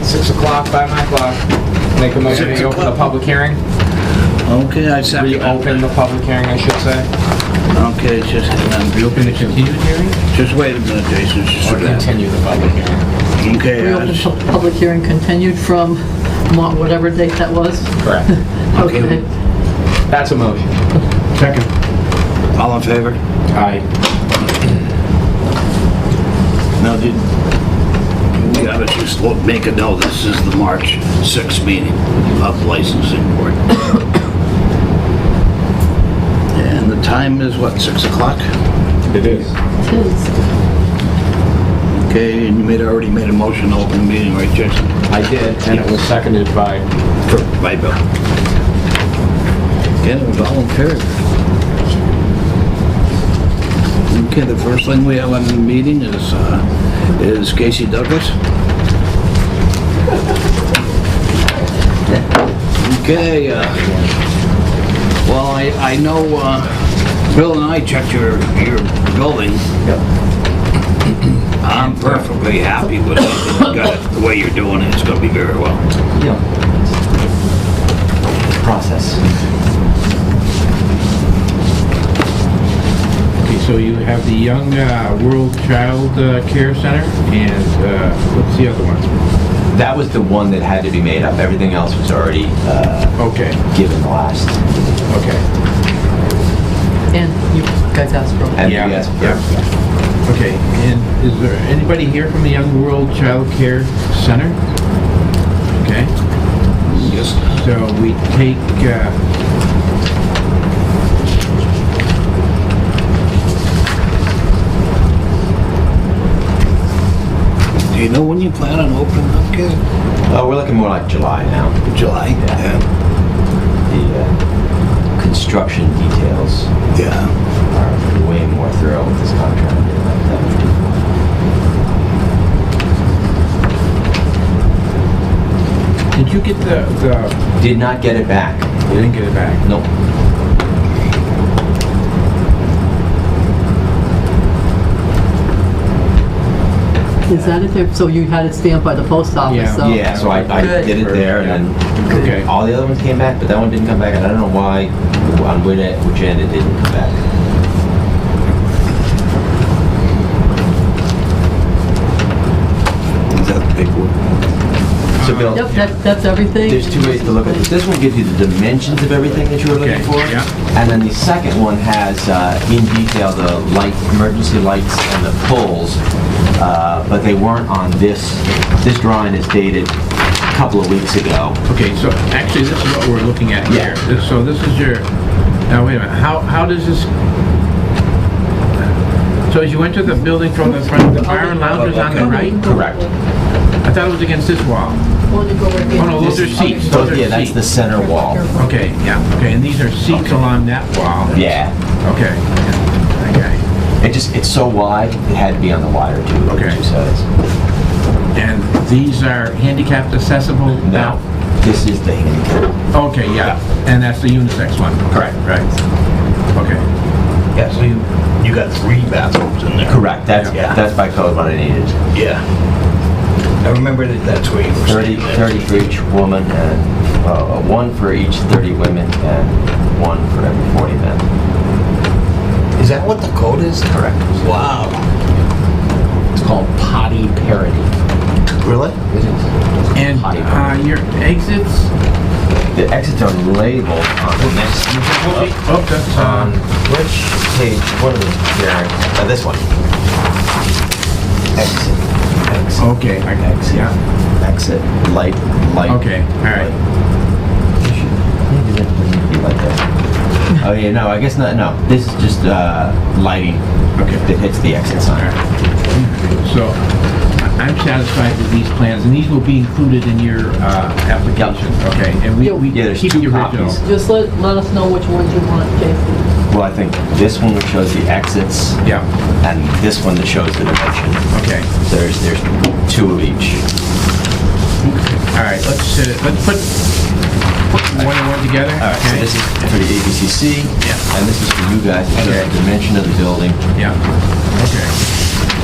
6 o'clock, by 9 o'clock. Make a motion 6 to open the o'clock. public hearing. Okay, I second that. Reopen the public hearing, I should say. Okay, just, Reopen the continued hearing? just wait a minute, Jason, just Or for that. continue the public hearing. Okay, Reopen public hearing continued from whatever date that was. Correct. Okay. That's a motion. Second. all in favor? Aye. Now, we gotta just make a note, this is the March 6th meeting of licensing board. And the time is what, 6 o'clock? It is. It is. Okay, and you already made a motion to open the meeting, right, Jason? I did, and it was seconded by... By Bill. Okay, it was all in favor. Okay, the first thing we have on the meeting is Casey Douglas. Okay, well, I know, Bill and I checked your building. I'm perfectly happy with it. You got it, the way you're doing it, it's gonna be very well. Yeah. Process. Okay, so you have the Young World Child Care Center, and what's the other one? That was the one that had to be made up. Everything else was already Okay, given the last. okay. And you guys asked for And Yeah, yes, yeah. Okay, and is there anybody here from the Young World Child Care Center? Okay, Yes. so we take, Do you know when you plan on opening up, kid? we're looking more like July now. July? Yeah. The construction details Yeah. are way more thorough with this contract. did you get the, Did not get it back. you didn't get it back? Nope. Is that it there? So you had it stamped by the post office, Yeah. so. Yeah, so I Good. did it there, and Okay. then all the other ones came back, but that one didn't come back, and I don't know why, on which end it didn't come back. Is that the big one? So Bill, Yep, that's everything. there's two ways to look at this. This one gives you the dimensions of everything that you were looking Okay, for. yeah. And then the second one has, in detail, the emergency lights and the poles, but they weren't on this. This drawing is dated a couple of weeks ago. Okay, so actually, this is what we're looking at Yeah. here. So this is your, now wait a minute, how does this, so as you enter the building from the front, the bar and lounge is on the right? Correct. I thought it was against this wall. Want to go right Oh, no, those are seats. So, Those are yeah, that's the seats. center wall. Okay, yeah, okay, and these are seats along that wall. Yeah. Okay, okay. It's so wide, it had to be on the wider too, Okay. two sides. And these are handicapped accessible now? This is the handicap. Okay, yeah, and that's the unisex one? Correct. Right. Okay, Yeah, so you got 3 bathrooms in there. Correct, that's Yeah. that's by code what I needed. Yeah. I remember that's where you were 30, staying. 30 for each woman, and one for each 30 women, and one for every 40 men. Is that what the code is? Correct. Wow. It's called potty parity. Really? and your exits? The exits are labeled on the next. Oh, that's, On which page? What are those? There. This one. Exit. Exit. okay, I got Exit. yeah. Exit. Light. Light. Okay, all right. Maybe that doesn't be like that. Oh yeah, no, I guess not. No, this is just lighting. Okay. That hits the exit sign. So, I'm satisfied with these plans, and these will be included in your application, okay? And we Yeah, there's keep 2 the original. copies. Just let us know which ones you want, Jason. Well, I think this one that shows the exits, Yeah, and this one that shows the dimension. okay. So there's 2 of each. All right, let's put one and one together. All right, so okay? this is for the ABCC, Yeah. and this is for you guys. This Okay. is the dimension of the building Yeah, okay,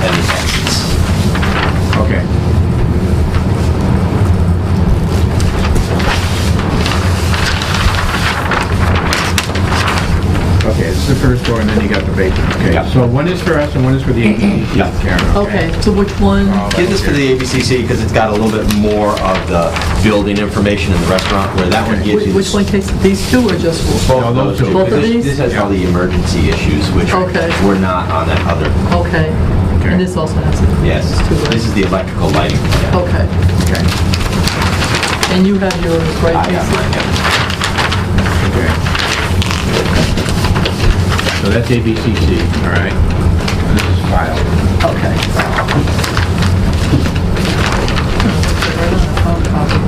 and the exits. okay. floor, and then you got the basement. Okay, Yeah. so one is for us and one is for the ABCC, Yeah. Karen. Okay, so which one? Oh, Give this for the ABCC because it's got a little bit more of the building information in the restaurant, where that one gives you... Which one takes, these two or just one? Both of those two. Both of This- these? This has all the emergency issues, which Okay. were not on that other. Okay. Okay. And this also has it? Yes, Two, right? this is the electrical lighting. Yeah. Okay. Okay, And you have yours, right? I got Casey? mine, yeah. okay. So that's ABCC, all right? And this is file. Okay. Right on the phone copy.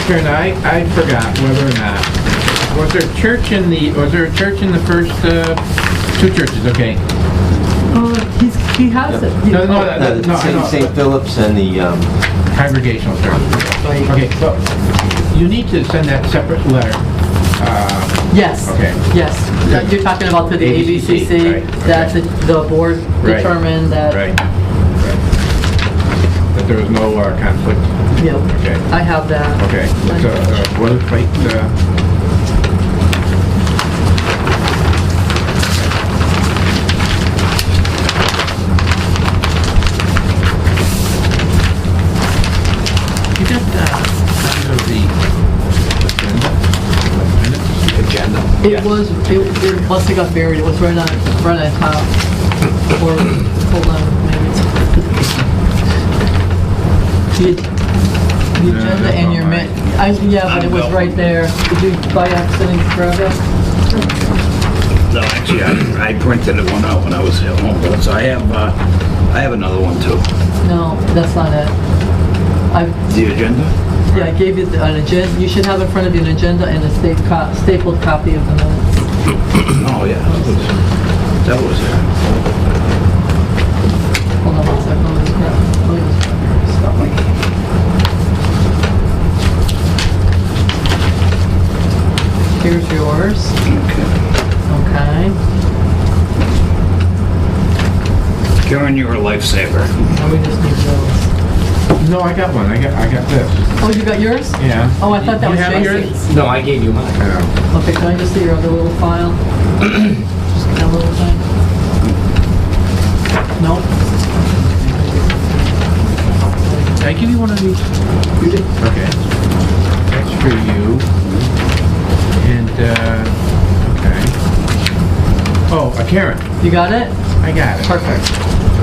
Karen, I forgot whether or not, was there a church in the first, two churches, okay? He has it. No, no, No, no, the I know. St. Philip's and the, Congregational church. Right. Okay, so you need to send that separate letter. Yes. Okay. Yes. You're talking about to the ABCC, ABCC, right, that okay. the board Right. determined that. Right. That there was no conflict. Yep. Okay. I have that. Okay, it's a boilerplate, you got under the Agenda. It was, it must have got buried, it was right on top. Or, hold on, maybe it's. The agenda that's and all your right. yeah, but it was right there. Did you by accident grab it? No, actually, I printed one out when I was at home, so I have another one too. No, that's not it. The agenda? Yeah, I gave you an agenda, you should have in front of you an agenda and a stapled copy of the minutes. Oh, yeah, that was it. Hold on one second, let me grab, let me just grab your stuff. Here's yours, Okay. okay? Karen, you're a lifesaver. Now we just need those. no, I got one, I got this, Oh, you got yours? yeah. Oh, I thought that You was have yours? Jason's. No, I gave you mine. Yeah. Okay, can I just see your other little file? Just that little thing? Nope. Did I give you one of these? You did. Okay. That's for you. And, okay. Oh, Karen, You got it? I got it. Perfect.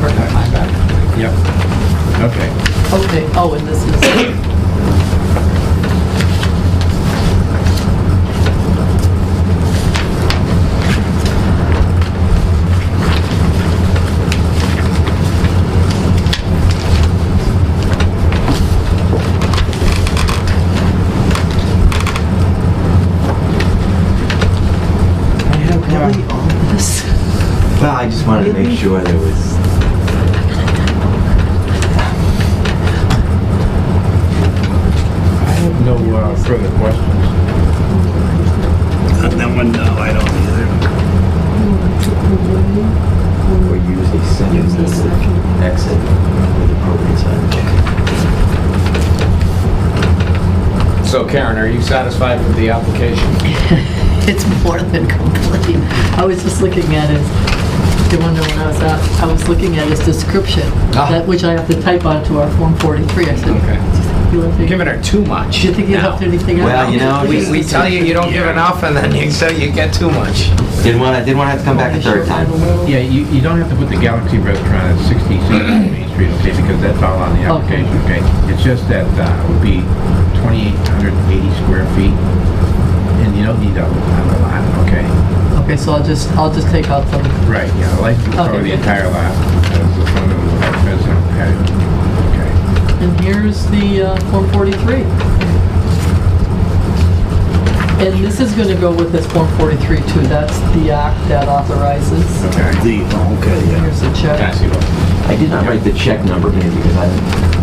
Perfect. I got it. Yep. Okay. Okay, oh, and this is, I have, really all this? well, I just wanted to Really? make sure there was... I have no further questions. And then one, no, I don't either. Or use a second means of exit with appropriate signage. So Karen, are you satisfied with the application? It's more than complete. I was just looking at it, you wonder when I was out, I was looking at his description, Ah. that which I have to type onto our Form 43. I said, Okay. you left You're it- giving her too much. do you think you now. left anything out? Well, you know, We tell you you don't give enough, and then you say you get too much. Didn't want to have to come back a third time. Yeah, you don't have to put the Galaxy Restaurant at 66 Main Street, okay, because that's all on the application, okay? It's just that it would be 2,880 square feet, and you don't need a lot, okay? Okay, so I'll just take out the, Right, yeah, the license will cover Okay, the good. entire lot, as the front of the resident patio, okay? and here's the Form 43. And this is gonna go with this Form 43 too, that's the act that authorizes. Okay. Okay, yeah. Here's the Can I check. see what? I did not write the check number here because I didn't...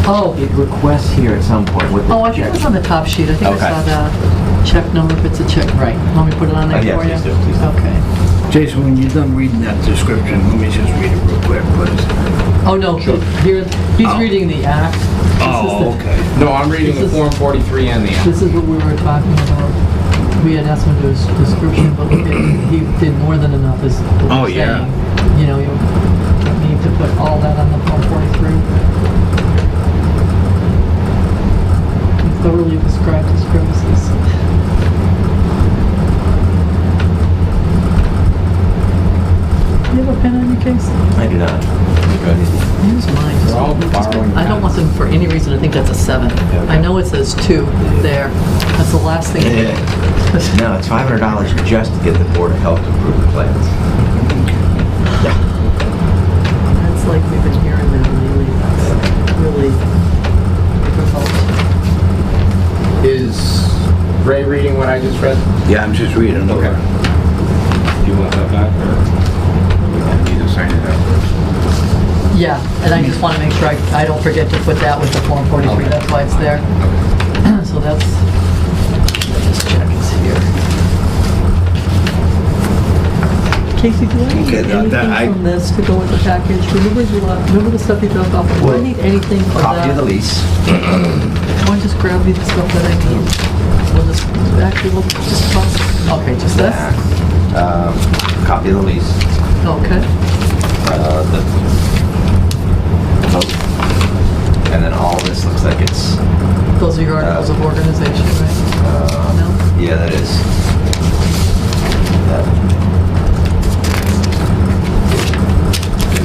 Oh, It requests here at some point what oh, I the think check... it was on the top sheet, I think I Okay. saw that. Check number, if it's a check, right. Want me to put it on there Oh, yeah, for you? please do, please do. Okay. Jason, when you're done reading that description, let me just read it real quick, please. Oh, no, here, he's Oh. reading the act. This is Oh, the- okay. No, I'm reading the This is- Form 43 and the app. This is what we were talking about. We had asked him to do his description, but he did more than enough, is what Oh, we're yeah. saying. You know, you don't need to put all that on the Form 43. He thoroughly described his premises. Do you have a pen on your case? I do not. Go ahead. Use mine. We're all borrowing I don't want them for any reason to think that's a 7. I know it says 2 there. That's the last thing. No, it's $500 just to get the Board of Health to approve the plans. That's like we've been hearing that lately. That's really difficult. Is Ray reading what I just read? Yeah, I'm just reading. Okay. Do you want that back, or? I need to sign it up. Yeah, and I just want to make sure I don't forget to put that with the Form 43. That's why it's there. So that's, this check is here. Casey, do I need Okay, that- I- anything from this to go with the package? Remember the stuff you dropped off? Do I need anything for that? Copy of the lease. Want to just grab me the stuff that I need? Will this actually look just cost? Okay, just this? Copy of the lease. Okay. The vote. And then all this looks like it's, Those are your articles of organization, right? No? yeah, that is.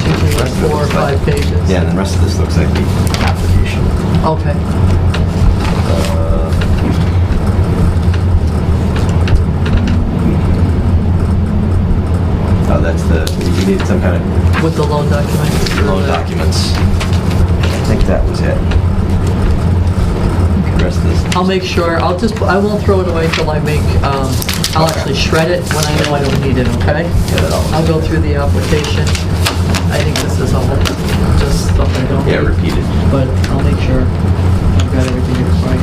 Usually like 4 or 5 pages. Yeah, and the rest of this looks like the application. Okay. Oh, that's you need some kind of With the loan documents. loan documents. I think that was it. The rest of this. I'll make sure, I won't throw it away until I make, I'll actually shred it when I know I don't need it, okay? Yeah, that all. I'll go through the application. I think this is all just stuff I don't need. Yeah, repeated. But I'll make sure I've got everything right.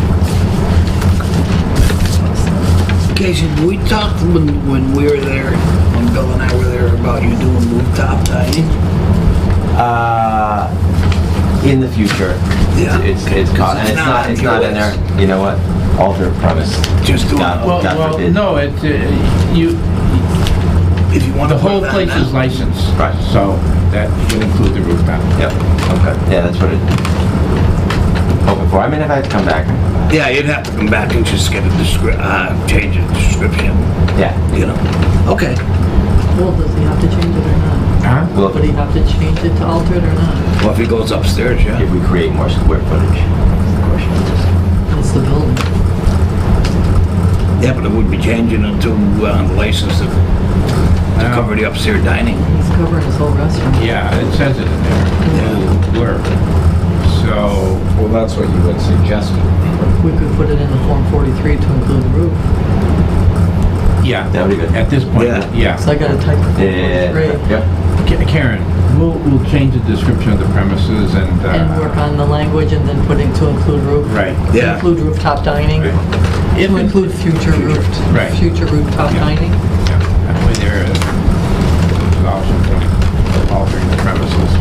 Casey, we talked when we were there, when Bill and I were there, about you doing rooftop dining? In the future. Yeah. It's and it's not in there. You know what? Alter premise. Just doing, God forbid. No, you, if you want the to put whole that place now. is licensed. Right. So that would include the rooftop. Yep. Okay. Yeah, that's what it. Hoping for. I mean, if I had to come back. Yeah, you'd have to come back and just get a change the description, Yeah. you know? Okay. Well, does he have to change it or not? Huh? Well, Would he have to change it to alter it or not? Well, if he goes upstairs, yeah. if we create more square footage. That's the question. It's the building. Yeah, but it would be changing it to the license to cover the upstairs dining. He's covering his whole restaurant. Yeah, it says it in there. Yeah. Blur. So, Well, that's what you would suggest. We could put it in the Form 43 to include the roof. yeah. That would be good. At this point, Yeah. yeah. So I gotta type the Yeah. Form 43. Yep. Karen, we'll change the description of the premises and. And work on the language and then putting to include roof. Right. To Yeah. include rooftop dining. Right. To include future Right. rooftop Yeah. dining. Yeah, that way there is an option for altering the premises.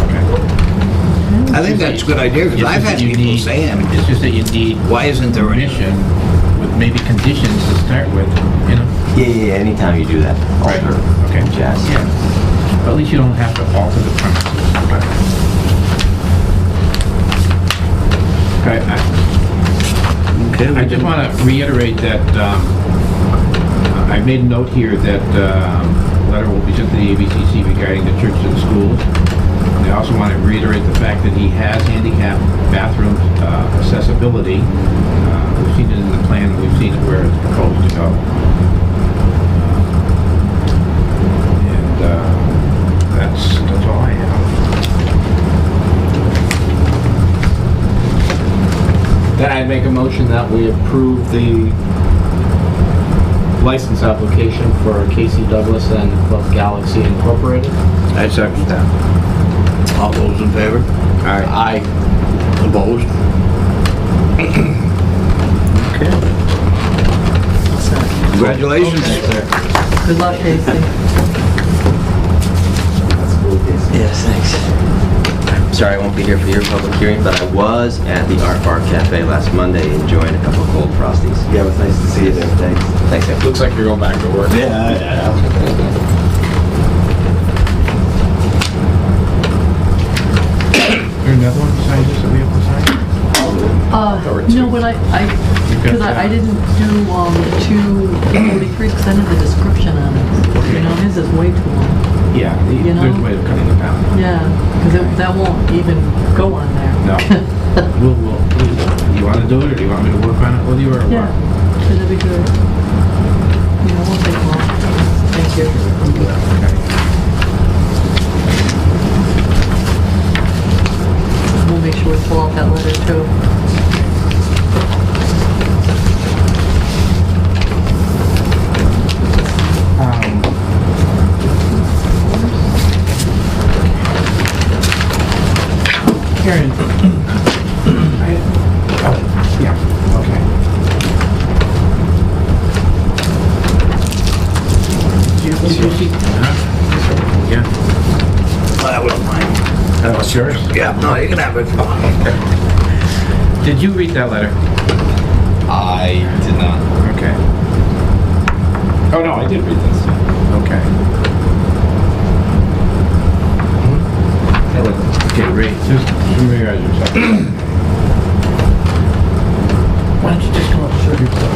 Okay. I think that's a good idea, because It's I've just had that you people need- saying, It's just that you need why isn't there any? permission with maybe conditions to start with, you know? Yeah. Anytime you do that, Right. alter. Okay. Jazz. Yeah. But at least you don't have to alter the premises. Okay, I just want to reiterate that I made a note here that a letter will be sent to the ABCC regarding the church and schools. I also want to reiterate the fact that he has handicap bathroom accessibility. We've seen it in the plan, and we've seen it where it's proposed to go. And that's all I have. Then I'd make a motion that we approve the license application for Casey Douglas and Club Galaxy Incorporated. I second that. All those in favor? Aye. Opposed? Okay. What's that? Congratulations. Thanks, sir. Good luck, Casey. Yes, thanks. Sorry I won't be here for your public hearing, but I was at the Art Bar Cafe last Monday enjoying a couple of cold Frosties. Yeah, it was nice to see you there, thanks. Thanks, Ed. Looks like you're going back to work. Yeah. Is there another one besides this that we have to sign? No, but because I didn't do the 243 because I didn't have the description on it. You know, his is way too long. Yeah, You know? there's a way of cutting it down. Yeah, because that won't even go on there. No. You want to do it, or do you want me to work on it with you, or what? Yeah, that'd be good. You know, it won't take long. Thank you. Okay. We'll make sure we pull out that letter too. Karen, yeah, okay. Did you see? Yeah. That was mine. That was yours? Yeah, no, you can have it. Did you read that letter? I did not. Okay. Oh, no, I did read this. Okay. Okay, Ray, just familiarize yourself. Why don't you just come up and show yourself?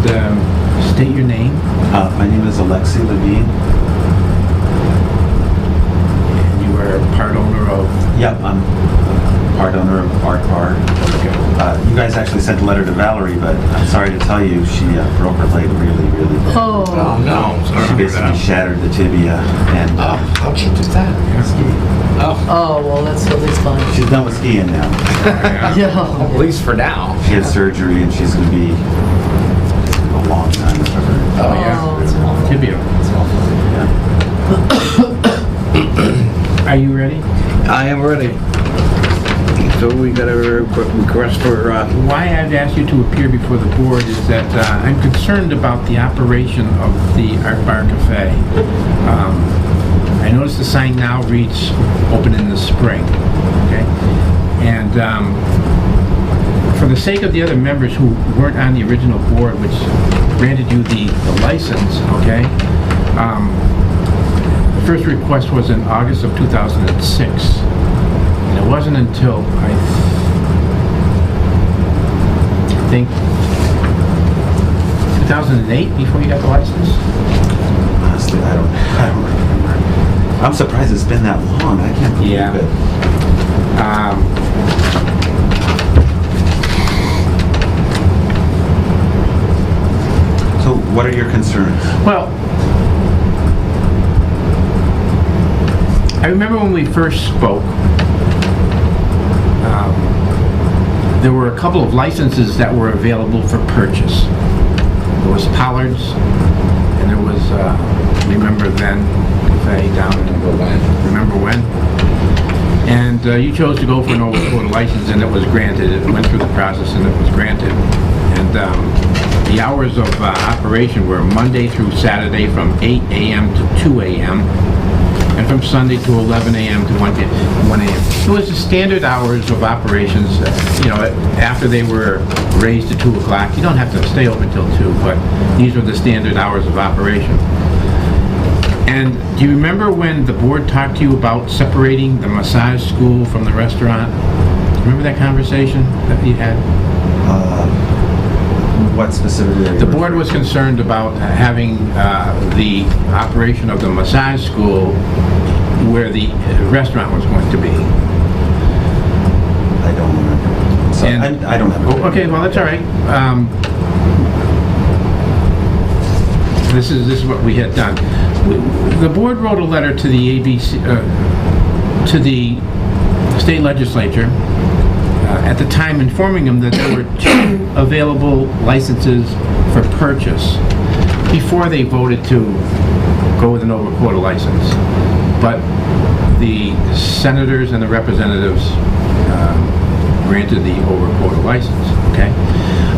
And state your name. My name is Alexei Levine. And you are part owner of... Yep, I'm part owner of Art Bar. Okay. You guys actually sent a letter to Valerie, but I'm sorry to tell you, she broke her leg really, really bad. Oh, No, She basically shattered the tibia, and How'd you do that? oh, well, that's at least fine. she's done with skiing now. Yeah. At least for now. She had surgery, and she's going to be a long time recovered. Oh, yeah. Oh, it's awful. Tibia. Yeah. Are you ready? I am ready. So we got a request for, Why I've asked you to appear before the board is that I'm concerned about the operation of the Art Bar Cafe. I noticed the sign now reads open in the spring, okay? And for the sake of the other members who weren't on the original board, which granted you the license, okay? The first request was in August of 2006. And it wasn't until, I think, 2008 before you got the license? Honestly, I don't remember. I'm surprised it's been that long. I can't believe Yeah. it. So what are your concerns? Well, I remember when we first spoke, there were a couple of licenses that were available for purchase. There was Pollard's, and there was, Remember Then Cafe down in Remember When? And you chose to go for an over-quota license, and it was granted. It went through the process, and it was granted. And the hours of operation were Monday through Saturday from 8 a.m. to 2 a.m., and from Sunday to 11 a.m. to 1 a.m. It was the standard hours of operations. You know, after they were raised to 2 o'clock, you don't have to stay open till 2, but these were the standard hours of operation. And do you remember when the board talked to you about separating the massage school from the restaurant? Remember that conversation that you had? What specifically? Are you The board was concerned about having the operation of the massage school where the restaurant was going to be. I don't remember. So And- I don't have it. Oh, okay, well, that's all right. This is what we had done. The board wrote a letter to the ABC, to the state legislature at the time, informing them that there were 2 available licenses for purchase before they voted to go with an over-quota license. But the senators and the representatives granted the over quota license, okay?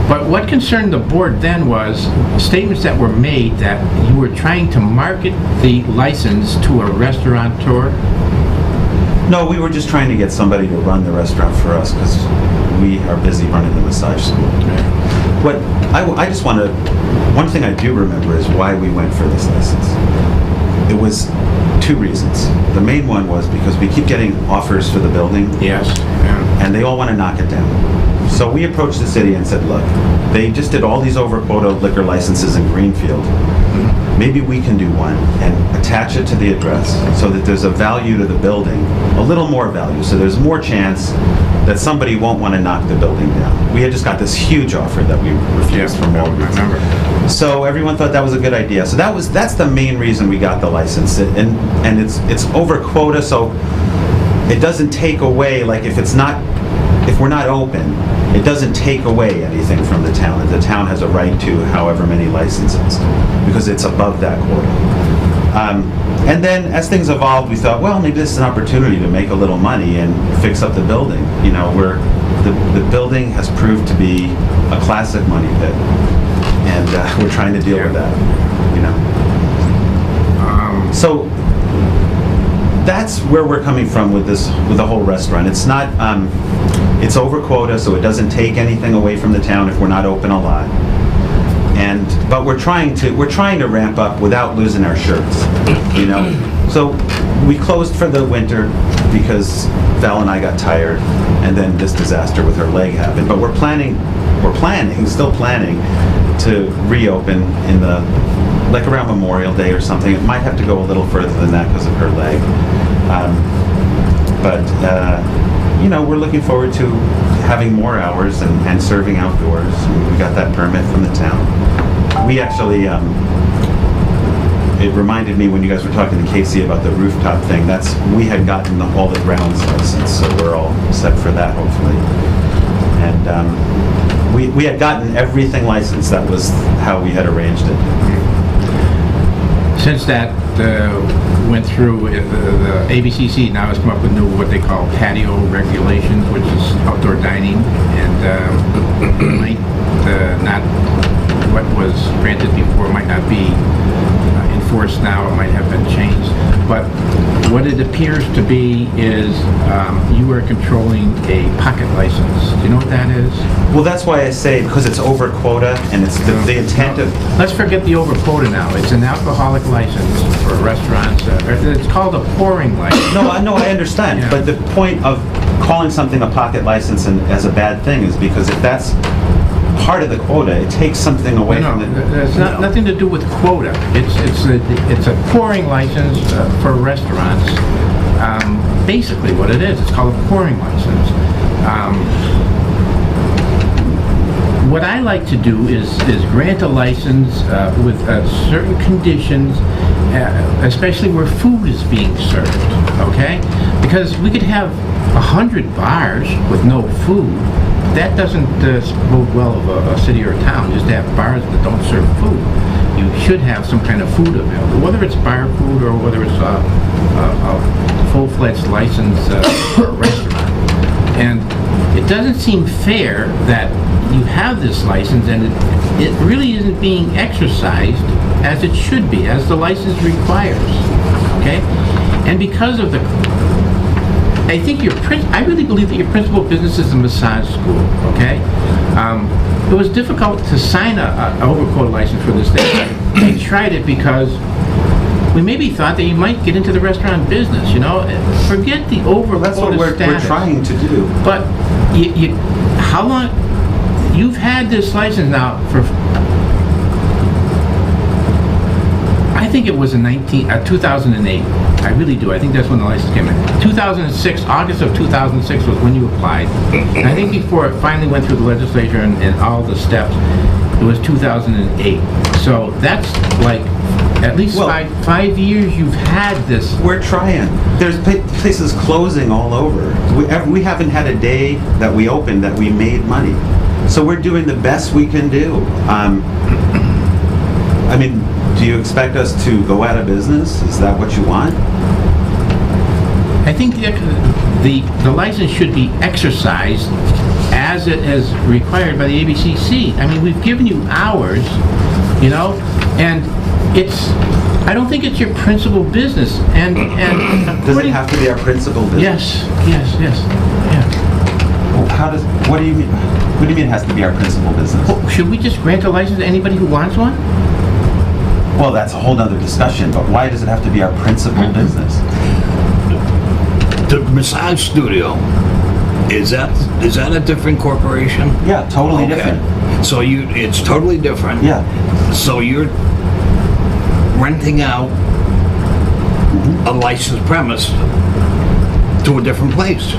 But what concerned the board then was statements that were made that you were trying to market the license to a restaurateur. No, we were just trying to get somebody to run the restaurant for us because we are busy running the massage school. What I just want to, one thing I do remember is why we went for this license. It was 2 reasons. The main one was because we keep getting offers for the building. Yes. Yeah. And they all want to knock it down. So we approached the city and said, look, they just did all these over quota liquor licenses in Greenfield. Maybe we can do one and attach it to the address so that there's a value to the building, a little more value, so there's more chance that somebody won't want to knock the building down. We had just got this huge offer that we refused from I Walgreens. remember. So everyone thought that was a good idea. So that's the main reason we got the license. And it's over quota, so it doesn't take away, like if we're not open, it doesn't take away anything from the town. The town has a right to however many licenses because it's above that quota. And then as things evolved, we thought, well, maybe this is an opportunity to make a little money and fix up the building. You know, the building has proved to be a classic money pit, and we're trying to deal with that. You know, so that's where we're coming from with the whole restaurant. It's not, it's over quota, so it doesn't take anything away from the town if we're not open a lot. But we're trying to ramp up without losing our shirts, you know. So we closed for the winter because Val and I got tired, and then this disaster with her leg happened. But we're still planning to reopen in like around Memorial Day or something. It might have to go a little further than that because of her leg. You know, we're looking forward to having more hours and serving outdoors. We got that permit from the town. We actually, it reminded me when you guys were talking to Casey about the rooftop thing, we had gotten all the grounds license, so we're all set for that hopefully. And we had gotten everything licensed. That was how we had arranged it. Since that went through, the ABCC now has come up with new, what they call patio regulations, which is outdoor dining, and might not, what was granted before might not be enforced now, it might have been changed. But what it appears to be is you are controlling a pocket license. Do you know what that is? Well, that's why I say, because it's over quota, and it's the intent of... Let's forget the over quota now. It's an alcoholic license for restaurants. It's called a pouring license. No, I understand. Yeah. But the point of calling something a pocket license as a bad thing is because if that's part of the quota, it takes something away from the... It's nothing to do with quota. It's a pouring license for restaurants. Basically what it is, it's called a pouring license. What I like to do is grant a license with certain conditions, especially where food is being served, okay? Because we could have 100 bars with no food. That doesn't bode well of a city or a town, just to have bars that don't serve food. You should have some kind of food available, whether it's bar food or whether it's a full-fledged license for a restaurant. And it doesn't seem fair that you have this license and it really isn't being exercised as it should be, as the license requires, okay? And because of I really believe that your principal business is a massage school, okay? It was difficult to sign a over quota license for this thing. I tried it because we maybe thought that you might get into the restaurant business, you know? Forget the over quota That's what we're trying to do. But how long? You've had this license now for, I think it was in 2008. I really do. I think that's when the license came in. 2006, August of 2006 was when you applied. And I think before it finally went through the legislature and all the steps, it was 2008. So that's like at least five years you've had this. We're trying. There's places closing all over. We haven't had a day that we opened that we made money. So we're doing the best we can do. I mean, do you expect us to go out of business? Is that what you want? I think the license should be exercised as required by the ABCC. I mean, we've given you hours, you know, and I don't think it's your principal business, and Does it according... have to be our principal business? Yes, yeah. Well, what do you mean? What do you mean it has to be our principal business? Well, should we just grant a license to anybody who wants one? Well, that's a whole nother discussion, but why does it have to be our principal business? The massage studio, is that a different corporation? Yeah, totally different. So it's totally different. Yeah. So you're renting out a licensed premise to a different place.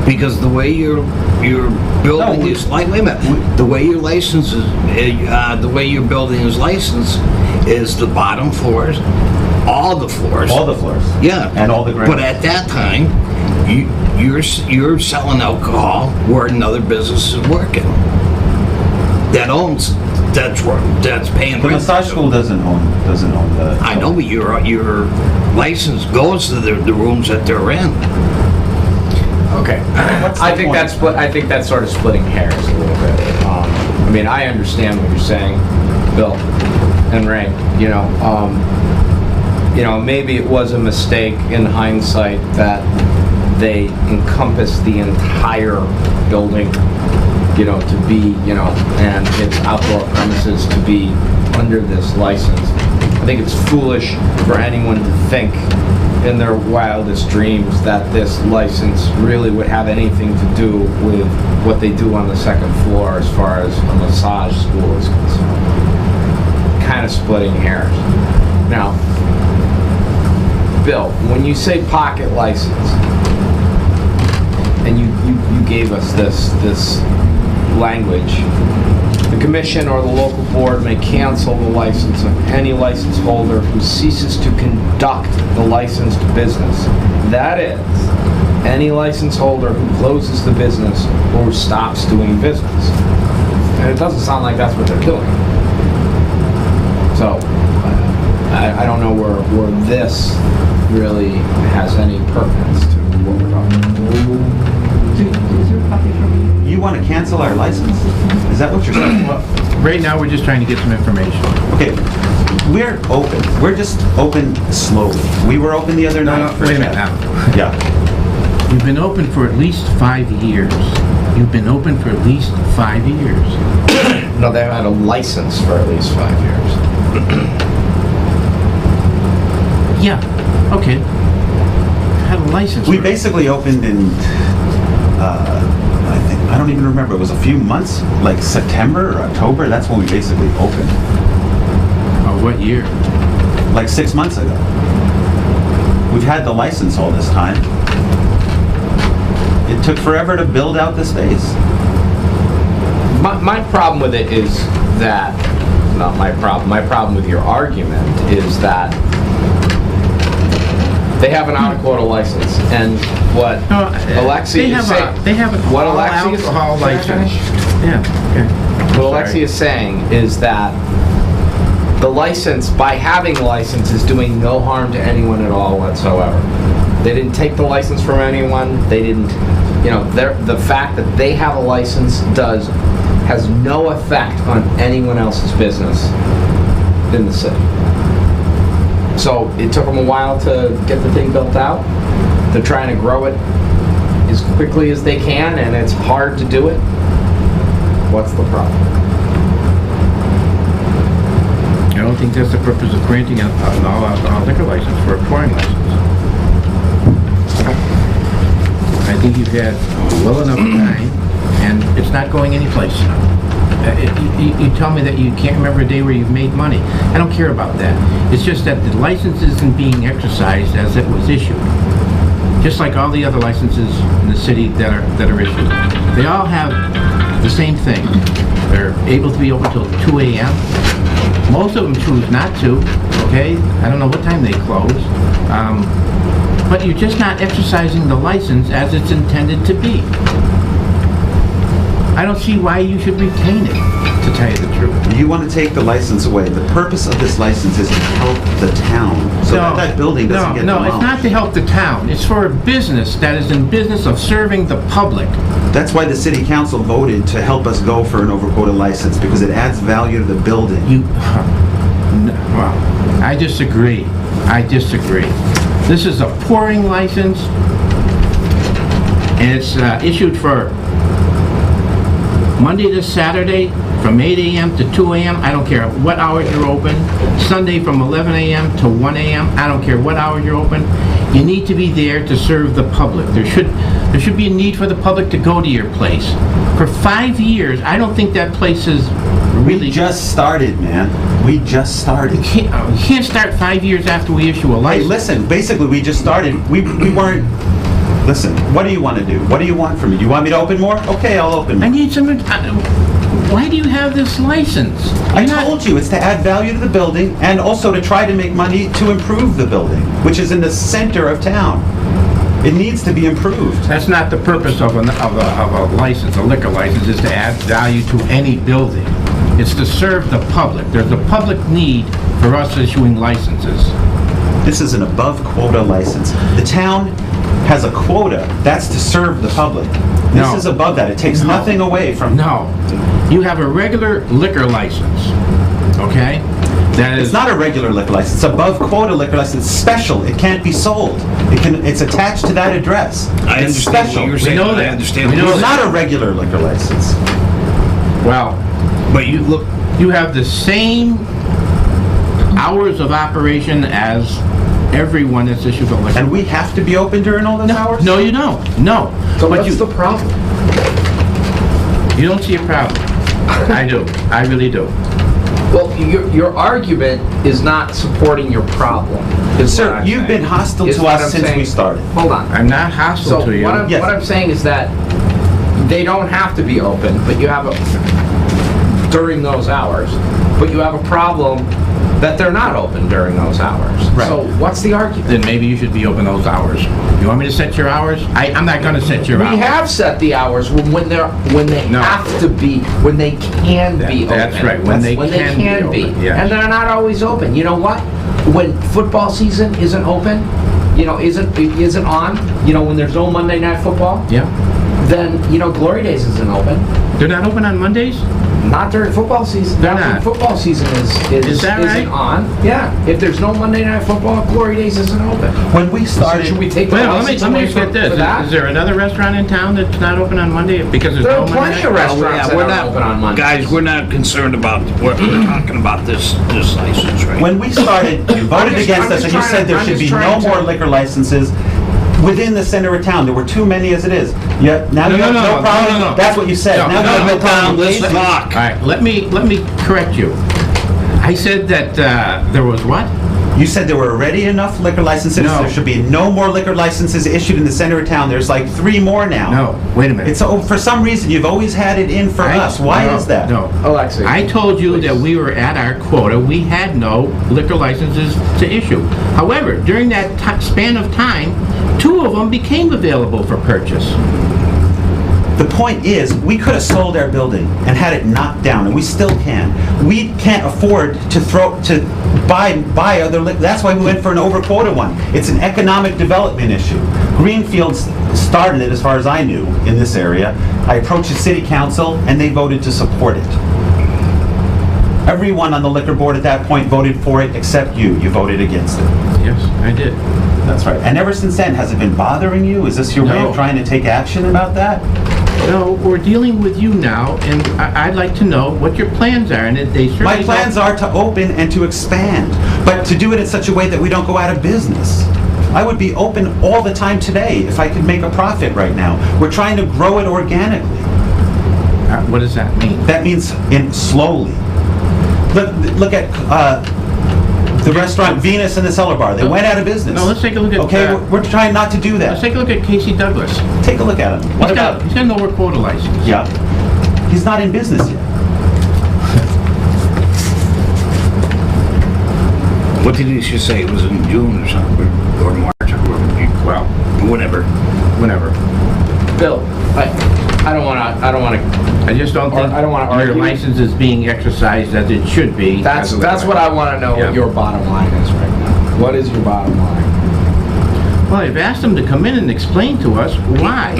Because the way you're building is wait a minute. The way your license is, the way your building is licensed is the bottom floors, all the floors. All the floors. Yeah. And all the ground. But at that time, you're selling alcohol where another business is working. That's paying The rent. massage school doesn't own the... I know, but your license goes to the rooms that they're in. Okay. I think that's sort of splitting hairs a little bit. I mean, I understand what you're saying, Bill and Ray. Maybe it was a mistake in hindsight that they encompassed the entire building, to be, and its outdoor premises to be under this license. I think it's foolish for anyone to think in their wildest dreams that this license really would have anything to do with what they do on the second floor as far as a massage school is concerned. Kind of splitting hairs. Now, Bill, when you say pocket license, and you gave us this language, the commission or the local board may cancel the license of any license holder who ceases to conduct the licensed business. That is, any license holder who closes the business or who stops doing business. And it doesn't sound like that's what they're doing. So, I don't know where this really has any pertinence to what we're talking about. Is there a copy for me? You want to cancel our license? Is that what you're saying? Right now, we're just trying to get some information. Okay, we're open. We're just open slowly. We were open the other night. Wait a minute now. Yeah. You've been open for at least 5 years. You've been open for at least 5 years. No, they've had a license for at least 5 years. Yeah, okay. Had a license. We for it. basically opened in, I don't even remember, it was a few months, like September or October, that's when we basically opened. Oh, what year? Like 6 months ago. We've had the license all this time. It took forever to build out the space. My problem with it is that, not my problem with your argument is that they have an out-of-quota license, and what Alexi is saying... They have what all Alexi is- alcohol Can I license. finish? Yeah, okay. What Alexi is saying is that the license, by having the license, is doing no harm to anyone at all whatsoever. They didn't take the license from anyone. They didn't, the fact that they have a license has no effect on anyone else's business in the city. So it took them a while to get the thing built out. They're trying to grow it as quickly as they can, and it's hard to do it. What's the problem? I don't think that's the purpose of granting an all alcohol liquor license for a pouring license. I think you've had well enough time, and it's not going anyplace now. You tell me that you can't remember a day where you've made money. I don't care about that. It's just that the license isn't being exercised as it was issued. Just like all the other licenses in the city that are issued. They all have the same thing. They're able to be open till 2 a.m. Most of them choose not to, okay? I don't know what time they close. But you're just not exercising the license as it's intended to be. I don't see why you should retain it, to tell you the truth. You want to take the license away. The purpose of this license is to help the town, so that that building doesn't get No, it's demolished. not to help the town. It's for a business that is in business of serving the public. That's why the city council voted to help us go for an overquota license, because it adds value to the building. You, well, I disagree. I disagree. This is a pouring license, and it's issued for Monday to Saturday from 8 a.m. to 2 a.m. I don't care what hours you're open. Sunday from 11 a.m. to 1 a.m. I don't care what hours you're open. You need to be there to serve the public. There should be a need for the public to go to your place. For 5 years, I don't think that place is really... We just started, man. We just started. You can't start 5 years after we issue a Hey, license. listen, basically, we just started. We weren't... Listen, what do you want to do? What do you want from me? You want me to open more? Okay, I'll open I more. need some... why do you have this license? I You're not- told you, it's to add value to the building and also to try to make money to improve the building, which is in the center of town. It needs to be improved. That's not the purpose of a license, a liquor license, is to add value to any building. It's to serve the public. There's a public need for us issuing licenses. This is an above quota license. The town has a quota, that's to serve the public. This No. is above that. It takes No. nothing away from... No. You have a regular liquor license, okay? That is... It's not a regular liquor license. It's above quota liquor license. It's special. It can't be sold. It's attached to that address. I It's understand special. what you're We saying. know I that. understand. We what know you're It's that. not a regular liquor license. Well, But you look, you have the same hours of operation as everyone that's issued a liquor. And we have to be open during all those hours? No, you don't. No. So But what's the problem? you don't see a problem. I do. I really do. Well, your argument is not supporting your problem. is what Sir, I'm you've saying. been hostile Is to what us I'm since saying. we started. Hold on. I'm not hostile So to you. what Yes. I'm saying is that they don't have to be open, but you have during those hours, but you have a problem that they're not open during those hours. Right. So what's the argument? Then maybe you should be open those hours. You want me to set your hours? I'm not gonna set your hours. We have set the hours when they No. have to be, when they can be open. That's right, when they can be open, yes. And they're not always open. You know what? When football season isn't open, isn't on, when there's no Monday Night Football, Yeah. then, Glory Days isn't open. They're not open on Mondays? Not during football season. They're Not when not. football season Is that right? isn't on. Yeah. If there's no Monday Night Football, Glory Days isn't open. When we So started... should we take the Well, let license me away just for get this. that? Is there another restaurant in town that's not open on Monday? Because there's There no are Monday plenty of night? restaurants that we're are not, open on Mondays. guys, we're not concerned about, we're talking about this license, right? When we started, you voted just- against I'm us, just and you trying said to- there I'm should just be no trying to- more liquor licenses within the center of town. There were too many as it is. Yet now No, you have no, no no, problem. no, no. That's what you said. No, Now no, you have no, no problem. let's with talk. All right, let me correct you. I said that there was what? You said there were already enough liquor licenses. No. There should be no more liquor licenses issued in the center of town. There's like 3 more now. No, wait a minute. It's for some reason you've always had it in for us. Why no, is that? No. Alexei. I told you that we were at our quota. We had no liquor licenses to issue. However, during that span of time, 2 of them became available for purchase. The point is, we could have sold our building and had it knocked down, and we still can. We can't afford to buy other liquor. That's why we went for an over quota one. It's an economic development issue. Greenfields started it, as far as I knew, in this area. I approached the city council, and they voted to support it. Everyone on the liquor board at that point voted for it, except you. You voted against it. Yes, I did. That's right. And ever since then, has it been bothering you? Is this your way No. of trying to take action about that? No, we're dealing with you now, and I'd like to know what your plans are, and they certainly My plans are to open and to expand, but to do it in such a way that we don't go out of business. I would be open all the time today if I could make a profit right now. We're trying to grow it organically. What does that mean? That means slowly. Look at the restaurant Venus and the Cellar Bar. They went out of business. No, let's take a look at... Okay, we're trying not to do Let's that. take a look at Casey Douglas. Take a look at him. What about him? He's got an over quota license. Yeah. He's not in business yet. What did you just say? It was in June or something, or March, or Well, whatever. whenever. Bill, I don't wanna, I just don't think I don't wanna your argue. license is being exercised as it should be. that's as a liquor what I wanna know Yeah. what your bottom line is right now. What is your bottom line? Well, I've asked them to come in and explain to us why,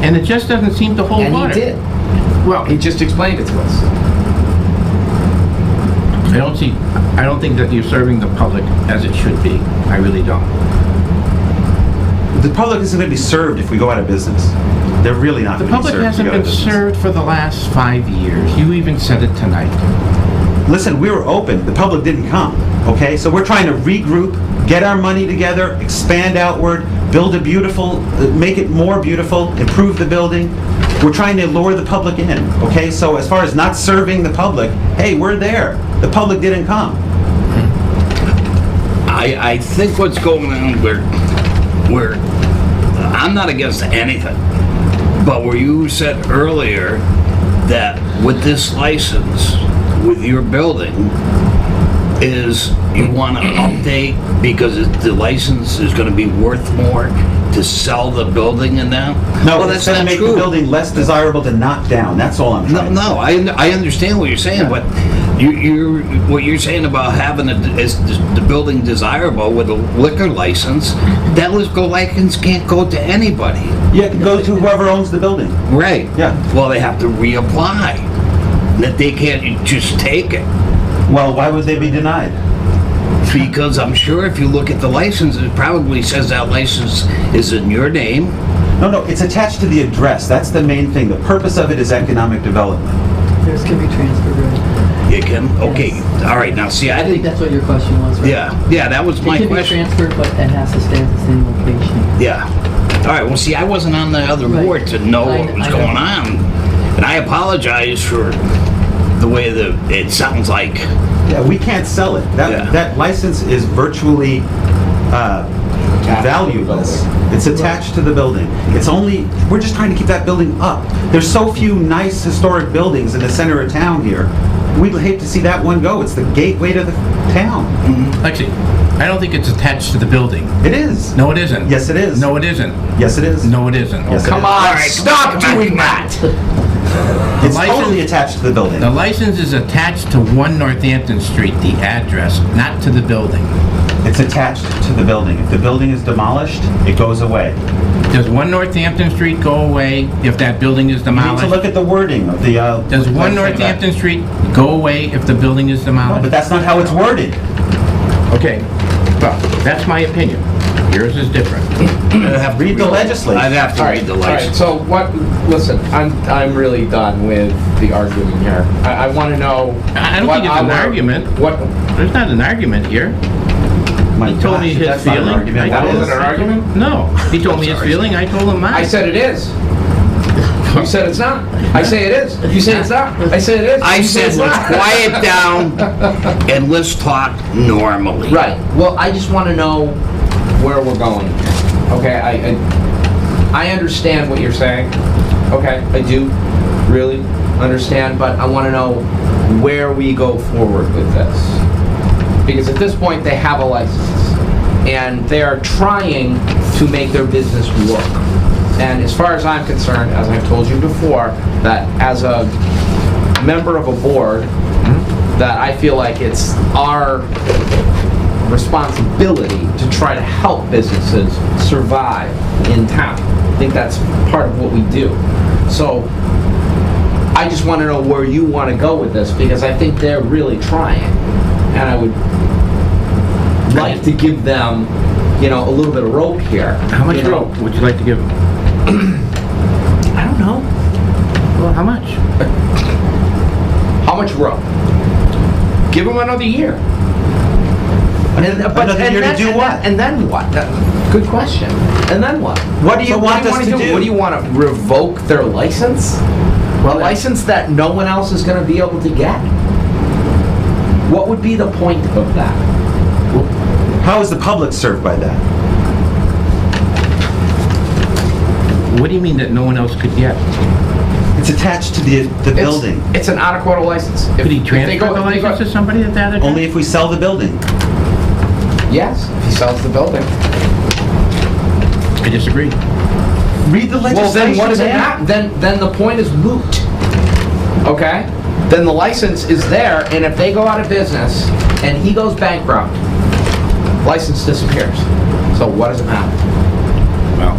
and it just doesn't seem to hold And water. he did. Well, He just explained it to us. I don't think that you're serving the public as it should be. I really don't. The public isn't going to be served if we go out of business. They're really not The going to be public served if we hasn't go out of been business. served for the last 5 years. You even said it tonight. Listen, we were open. The public didn't come, okay? So we're trying to regroup, get our money together, expand outward, build a beautiful, make it more beautiful, improve the building. We're trying to lure the public in, okay? So as far as not serving the public, hey, we're there. The public didn't come. I think what's going on, we're, I'm not against anything, but where you said earlier that with this license, with your building, is you want to update because the license is going to be worth more to sell the building and that? No, Well, it's that's going to not make the true. building less desirable to knock down. That's all I'm No, trying to say. no, I understand what you're saying, but what you're saying about having the building desirable with a liquor license, that liquor license can't go to anybody. Yeah, go to whoever owns the building. Right. Yeah. Well, they have to reapply. That they can't just take it. Well, why would they be denied? Because I'm sure if you look at the license, it probably says that license is in your name. No, it's attached to the address. That's the main thing. The purpose of it is economic development. Theirs can be transferred, right? You can? Okay, Yes. all right, now see, I I think think, that's what your question was, right? yeah, that was my It can be question. transferred, but it has to stay at the same location. Yeah. All right, well, see, I wasn't on the other Right. board to know I- what was I know. going on. And I apologize for the way that it sounds like. Yeah, we can't sell it. Yeah. That license is virtually valueless. It's attached to the building. It's only, we're just trying to keep that building up. There's so few nice historic buildings in the center of town here. We'd hate to see that one go. It's the gateway to the town. Actually, I don't think it's attached to the building. It is. No, it isn't. Yes, it is. No, it isn't. Yes, it is. No, it isn't. Yes, it Come is. on, All right, stop doing that! It's license- totally attached to the building. The license is attached to 1 Northampton Street, the address, not to the building. It's attached to the building. If the building is demolished, it goes away. Does 1 Northampton Street go away if that building is You need to look demolished? at the wording of the... Does 1 website. Northampton Street go away if the building is No, but demolished? that's not how it's worded. Okay, well, that's my opinion. Yours is different. Read the legislation. I'd have to read the All right, license. so what, listen, I'm really done with the argument here. I want to know. I don't what think it's an our- argument. What, There's not an argument here. My He told me gosh, his that's not an feeling. argument. I that What told is wasn't it? an argument? No, he told me his sorry. feeling, I told him mine. I said it is. You said it's not. I say it is. You say it's not. I say it is. I You say said, it's let's not. quiet down and let's talk normally. Right. Well, I just want to know where we're going. Okay, I understand what you're saying. Okay, I do really understand, but I want to know where we go forward with this. Because at this point, they have a license, and they are trying to make their business work. And as far as I'm concerned, as I've told you before, that as a member of a board, that I feel like it's our responsibility to try to help businesses survive in town. I think that's part of what we do. So I just want to know where you want to go with this, because I think they're really trying. And I would like to give them, a little bit of rope here. How much you know? rope would you like to give him? I don't know. Well, how much? How much rope? Give them another year. Another year to do what? And then what? Good question. And then what? What do you want us to do? What do you want to revoke their license? A license that no one else is going to be able to get? What would be the point of that? How is the public served by that? What do you mean that no one else could get? It's attached to the building. It's an out-of-quarter license. If- Could he if they transfer go- the if they go- license to somebody at that address? Only if we sell the building. Yes, if he sells the building. I disagree. Read the Well, legislation, then what does it man. matter? Then the point is moot. Okay? Then the license is there, and if they go out of business and he goes bankrupt, license disappears. So what does it matter? Well,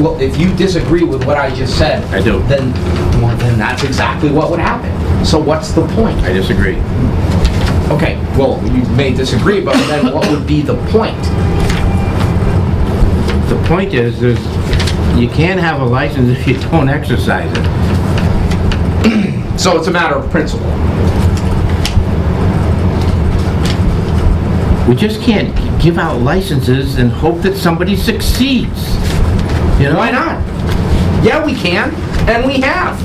Well, if you disagree with what I just said, I do. Then that's exactly what would happen. So what's the point? I disagree. Okay, well, you may disagree, but then what would be the point? The point is you can't have a license if you don't exercise it. So it's a matter of principle. We just can't give out licenses and hope that somebody succeeds. You know? Why not? Yeah, we can, and we have.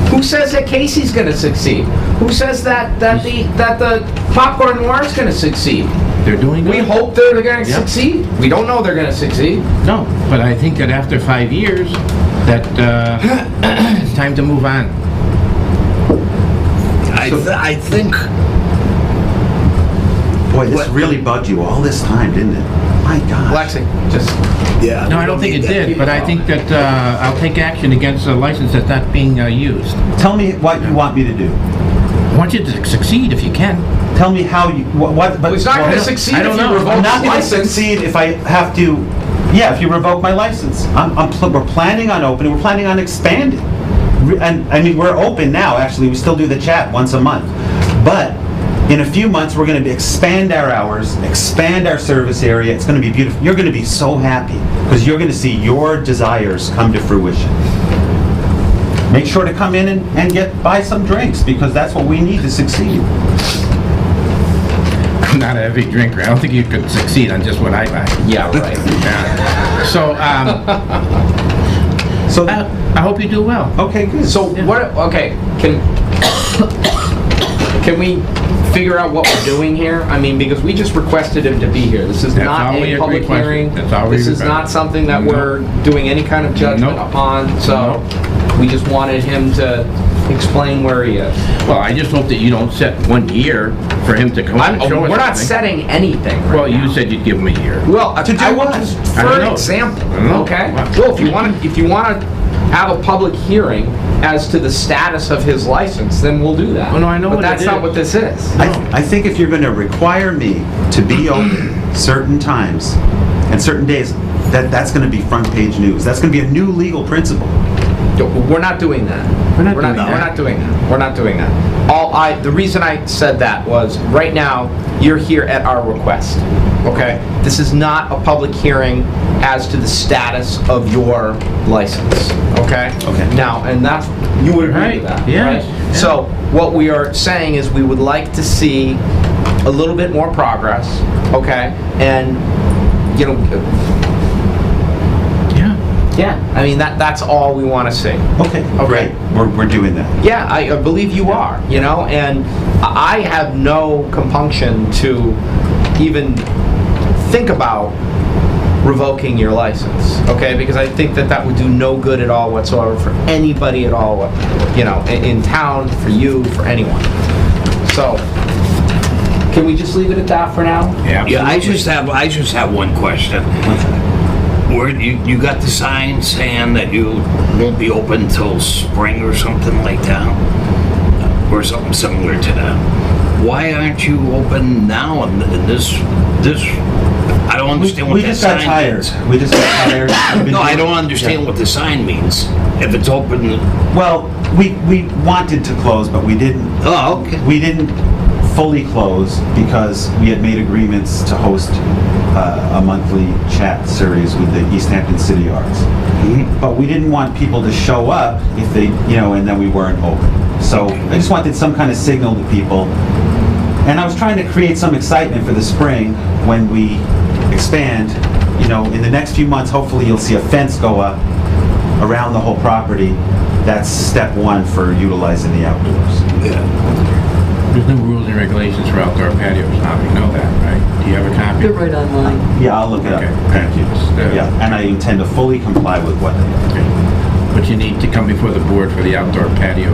Who says that Casey's going to succeed? Who says that the Popcorn Noir is going to succeed? They're doing good. We hope they're going to Yep. succeed. We don't know they're going to succeed. No, but I think that after 5 years, that it's time to move on. I think, Boy, this really bugged you all this time, didn't it? My God. Lexi, just yeah. No, I don't think it did, but I think that I'll take action against a license that's not being used. Tell me what you want me to do. I want you to succeed if you can. Tell me how you, what, but... Well, he's not well, going to succeed I if don't you know. revoke I'm not his going to license. succeed if I have to, yeah, if you revoke my license. We're planning on opening, we're planning on expanding. And, I mean, we're open now, actually, we still do the chat once a month. But in a few months, we're going to expand our hours, expand our service area. It's going to be beautiful. You're going to be so happy because you're going to see your desires come to fruition. Make sure to come in and buy some drinks because that's what we need to succeed. I'm not a heavy drinker. I don't think you could succeed on just what I buy. Yeah, right. So, So, I hope you do well. okay, good. So what? Okay, can we figure out what we're doing here? I mean, because we just requested him to be here. This is That's not all we a public requested. hearing. That's all we This is requested. not something that No. we're doing any kind of judgment No. upon. So we just wanted him to explain where he is. Well, I just hope that you don't set 1 year for him to come and show us We're not something. setting anything right Well, you now. said you'd give him a year. Well, To do I want what? just I for don't an know. example. I don't know. Okay. What? Well, if you want to have a public hearing as to the status of his license, then we'll do that. Oh, no, I know But what that's it not is. what this is. I think if you're going to require me to be open certain times and certain days, that's going to be front page news. That's going to be a new legal principle. We're not doing that. We're not doing that. We're not doing that. We're not doing that. The reason I said that was right now you're here at our request. Okay? This is not a public hearing as to the status of your license. Okay? Okay. Now, and that's you would agree Right. with that, Yes. right? Yeah. So what we are saying is we would like to see a little bit more progress. Okay? And you know. Yeah. Yeah, I mean that's all we want to see. Okay, great. We're doing that. Yeah, I believe you are, you know, and I have no compunction to even think about revoking your license, okay? Because I think that would do no good at all whatsoever for anybody at all, you know, in town, for you, for anyone. So, can we just leave it at that for now? Yeah. Yeah, I just have one question. Where you got the sign saying that you won't be open till spring or something like that, or something similar to that. Why aren't you open now? And this, I don't understand what We that just got sign tired. means. We just got tired. We've been No, I doing- don't understand Yeah. what the sign means. If it's open, Well, we wanted to close, but we didn't. oh, okay. We didn't fully close because we had made agreements to host a monthly chat series with the East Hampton City Arts. But we didn't want people to show up if they, you know, and then we weren't open. So I just wanted some kind of signal to people. And I was trying to create some excitement for the spring when we expand. You know, in the next few months, hopefully you'll see a fence go up around the whole property. That's step one for utilizing the outdoors. Yeah. There's no rules and regulations for outdoor patios now. You know that, right? Do you have a copy? They're right online. Yeah, I'll look it up. Okay. Thank you. Just, Yeah, and I intend to fully comply with what they are. Okay. But you need to come before the board for the outdoor patio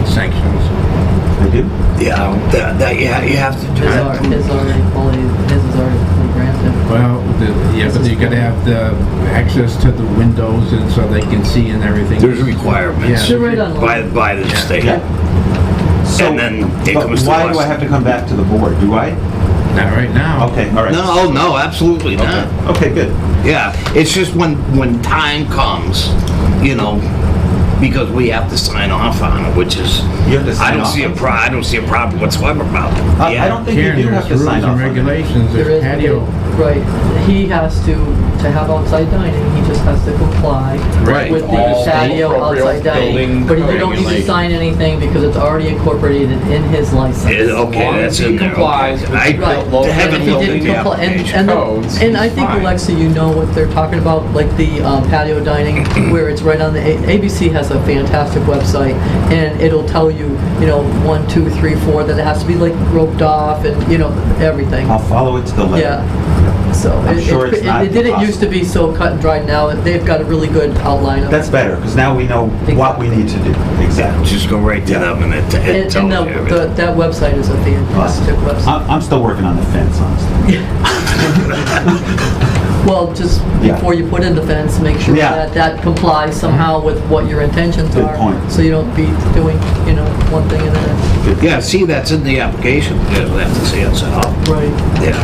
sanctions. I do? Yeah, that you have to do His that. is already fully granted. Well, Yeah, but you gotta have the access to the windows and so they can see and everything. There's requirements They're right on. by the state. Yeah. So, And then it but comes to why do us. I have to come back to the board? Do I? Not right now. Okay, all right. No, absolutely not. Okay, good. Yeah, it's just when time comes, you know, because we have to sign off on it, which is, You have to sign I don't off see a on it? I don't see a problem whatsoever about it. I don't think you Karen, do have there's to rules sign off and on it. regulations, There there's is, patio. right, he has to have outside dining, he just has to comply Right. with the All patio appropriate outside dining. building But you don't need to regulations. sign anything because it's already incorporated in his license. Okay, that's in there. Complies with I Right. local haven't And if he looked didn't at the comply- application. codes, And I think, fine. Alexa, you know what they're talking about, like the patio dining, where it's right on the, ABC has a fantastic website, and it'll tell you, 1, 2, 3, 4, that it has to be like roped off and, everything. I'll follow it to the letter. Yeah. So I'm sure it's not it didn't used to be so cut and dried. Now they've got a really good outline of That's it. better, because now we know what we need to do. Exactly. Just go right to them and it And, tells you everything. that website is a fantastic website. I'm still working on the fence, honestly. Well, just Yeah. before you put in the fence, make sure Yeah. that that complies somehow with what your intentions Good are. point. So you don't be doing, one thing and then, Yeah, see, that's in the application. You guys will have to see it set up. right. Yeah.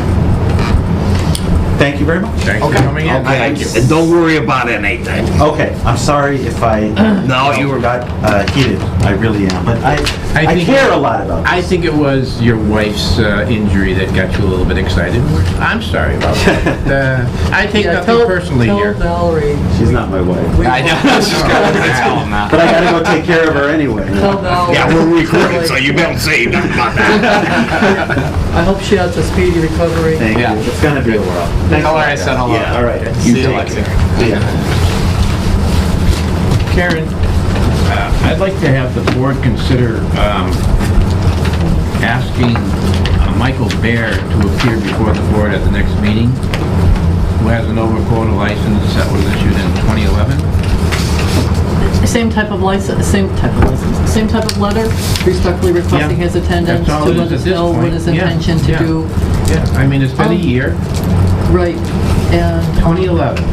Thank you very much. Thanks for coming in. Okay, and don't worry about anything. Okay, I'm sorry if I you were- got heated. I really am, but I think- care a lot about I this. think it was your wife's injury that got you a little bit excited. I'm sorry about that. I take Yeah, nothing personally tell here. Valerie. She's not my wife, I know, I was just gonna tell him that. but I gotta go take care of her anyway. Tell Valerie. Yeah, we're recording, so you don't say nothing about that. I hope she has a speedy recovery. Thank Yeah. you. It's gonna be a while. Thanks Tell a her lot, I said guys. hello. Yeah, all right. See you, take Alexia. care. Yeah. Karen, I'd like to have the board consider asking Michael Bear to appear before the board at the next meeting, who has an overquota license that was issued in 2011. Same type of license, same type of letter, respectfully requesting Yeah. his attendance That's all to it let is us at this know what point. his Yeah, intention to yeah. do. Yeah, I mean, it's been a year, Right, and, 2011.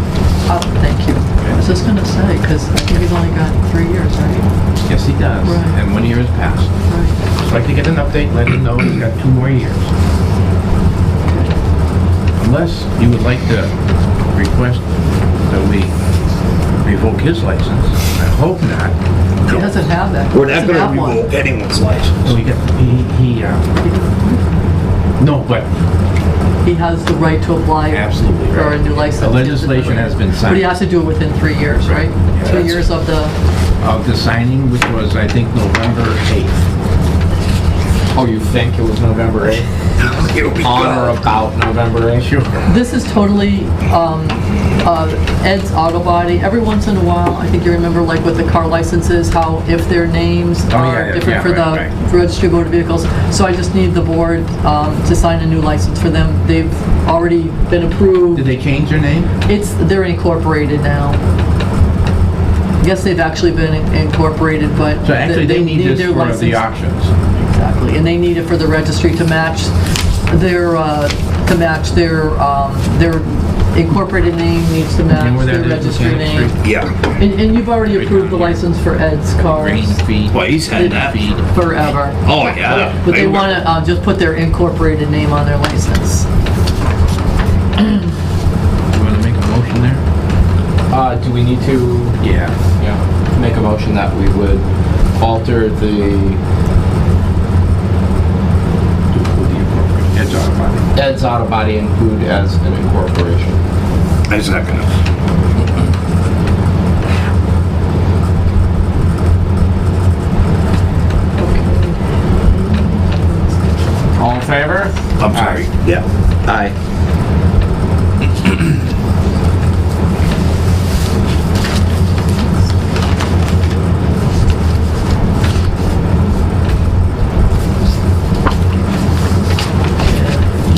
thank you. I was just gonna say, because I think he's only got 3 years, right? Yes, he does, Right. and 1 year has passed. Right. I'd like to get an update, let him know he's got 2 more years. Unless you would like to request that we revoke his license. I hope not. He doesn't have that. We're He not doesn't have gonna one. revoke anyone's license. So no, but He has the right to apply absolutely for a right. new license. The legislation has been But he signed has to do it within 3 years, right? Yeah, 2 years of the, of the signing, which was, I think, November 8th. Oh, you think it was November 8th? Here we On or go. about November 8th? Sure. this is totally Ed's Auto Body. Every once in a while, I think you remember, like with the car licenses, how if their names Oh, yeah, are yeah, different yeah, for right, the registry of motor vehicles. So I just need the board to sign a new license for them. They've already been approved. Did they change their name? They're incorporated now. I guess they've actually been incorporated, but So actually, they need this their for the license. auctions. Exactly, and they need it for the registry to match their incorporated name needs to You know match where their that is, registry Mechanic name. Street? Yeah. And you've already approved the license for Ed's cars Green feed. Well, he's had that. Feed. forever. Oh, yeah. But they want to just put their incorporated name on their license. You want to make a motion there? Do we need to, Yeah. make a motion that we would alter the Ed's Auto Body. Ed's Auto Body include as an incorporation? I second it. All in favor? I'm sorry. Yeah. Aye.